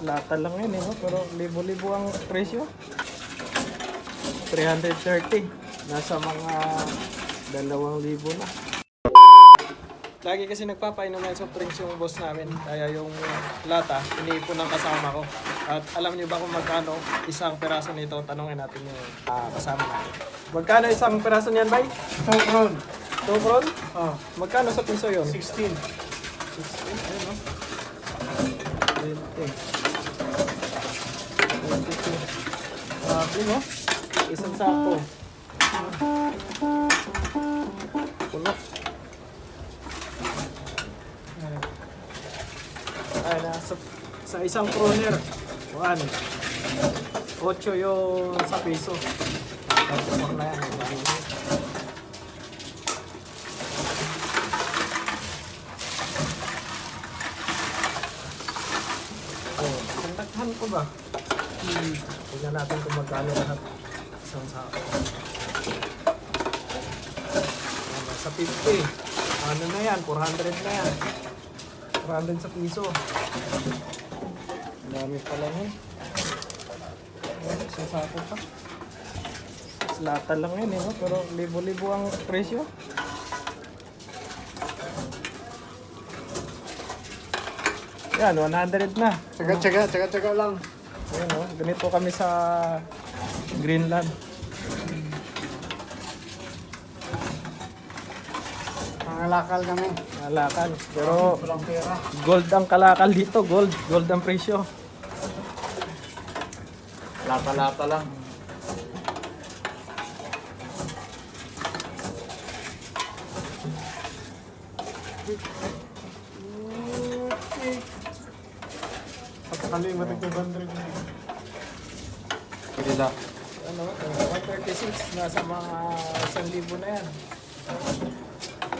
Lata lang yun eh, no? Pero libo-libo ang presyo. 330. Nasa mga 2,000 na. Lagi kasi nagpapainom ng soft drinks yung boss namin. Kaya yung lata, iniipon ng kasama ko. At alam niyo ba kung magkano isang peraso nito? Tanungin natin yung kasama natin. Magkano isang peraso niyan, bay? 2 kron. 2 kron? Oh, Magkano sa piso yun? 16. 16, ayun no? 20. 22. Grabe no? Isang sako. Puno. Ay, sa isang kroner. 8 yung sa piso. Tapos na yan. Oh, sandaghan ko ba? Tignan natin kung magkano lahat. Isang sako. Sa 50. Ano na yan? 400 na yan. 400 sa piso. Dami pala nun. Isang sako pa. Lata lang yun eh, no? Pero libo-libo ang presyo. Yan, 100 na. Tsaga lang. Ayan o, ganito kami sa Greenland. Nangalakal kami. Kalakal. Pero Walang pera. gold ang kalakal dito, gold. Gold ang presyo. Lata-lata lang. Pagkakalimat ng 200 na. Pwede lang. Ano, 136 nasa mga 1,000 na yan.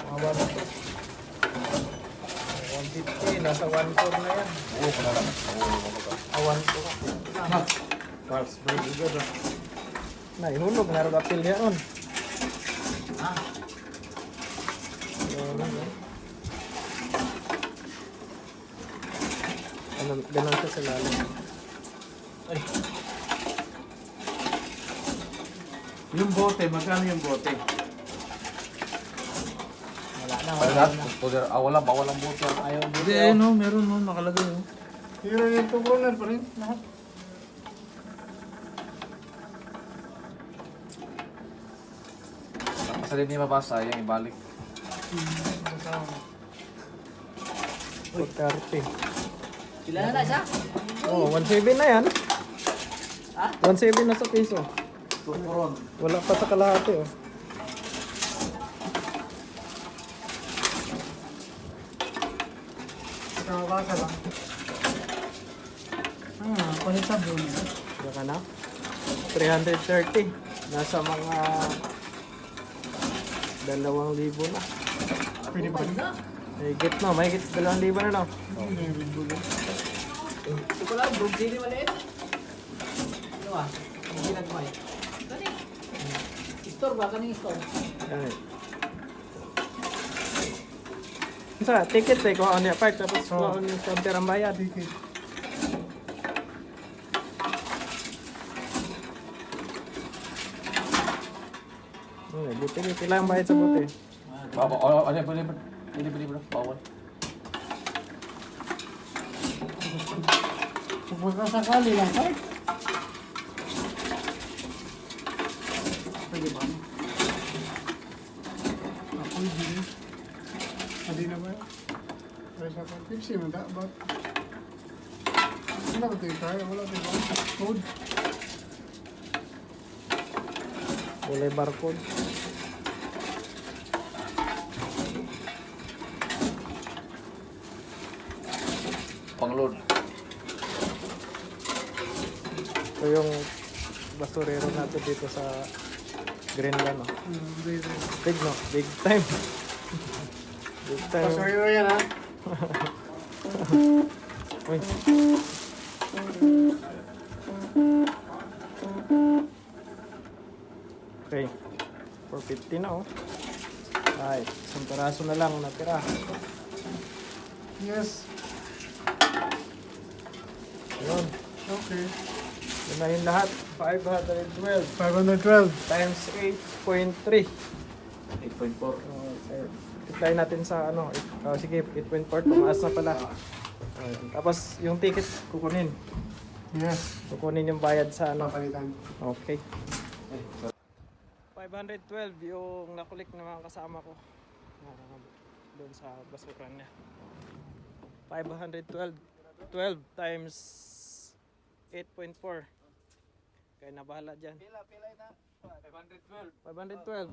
Mga 150 nasa 1,400 na yan. Oo, pala lang. Oo, 1,400. Cars, very good. Naihulog, naroon apil yan. Ano, ganun siya sa lalim. Ay. Yung bote, magkano yung bote? Wala na. Walang buto. Ayaw Hindi, dito. no, meron no, nakalagay. No. Meron yung 2 kroner pa rin. Lahat. Kasi hindi mabasa, yung ibalik. Uy, 30. Ilan na siya? Oh, 1,700 na yan. Ha? 1,700 na sa piso. 2 kron. Wala pa sa kalahati oh. Nakakasa lang. Palit sabon. Baka na. 330. Nasa mga 2,000 na. Pwede pa rin. Mahigit no, mahigit 2,000 na no. Ito ko lang, bro. Dili maliit. Ano ah? Hindi nagmay. Kani? Store ba? Kaning store? Yan. Sa ticket eh, kung ano yung part, tapos kung ano yung counter ang bayad. Ticket. Buti, kailangan bayad sa buti. Pwede, bawal. Kung sakali lang, sir. Pwede ba? Ako hindi. Hindi na ba yun? Pwede sa Pepsi mo da, but... Wala ko tayo, wala tayo. Code. Wala yung barcode. Pang-load. Ito yung basurero natin dito sa Greenland. No? Big no? Big time. Big time. Pasok yun yan, ha? Uy. Okay. 450 na oh. Ay, isang peraso na lang natira. Yes. Yun. Okay. Yun na yung lahat. 512 512. times 8.3. 8.4. Apply natin sa ano. Sige, 8.4. Tumaas na pala. Tapos yung ticket kukunin. Yes. Kukunin yung bayad sa ano. Papalitan. Okay. 512 yung nakulik ng mga kasama ko. Doon sa basuran niya. 512 12 times 8.4. Kaya na bahala dyan. Pila na. 512. 512.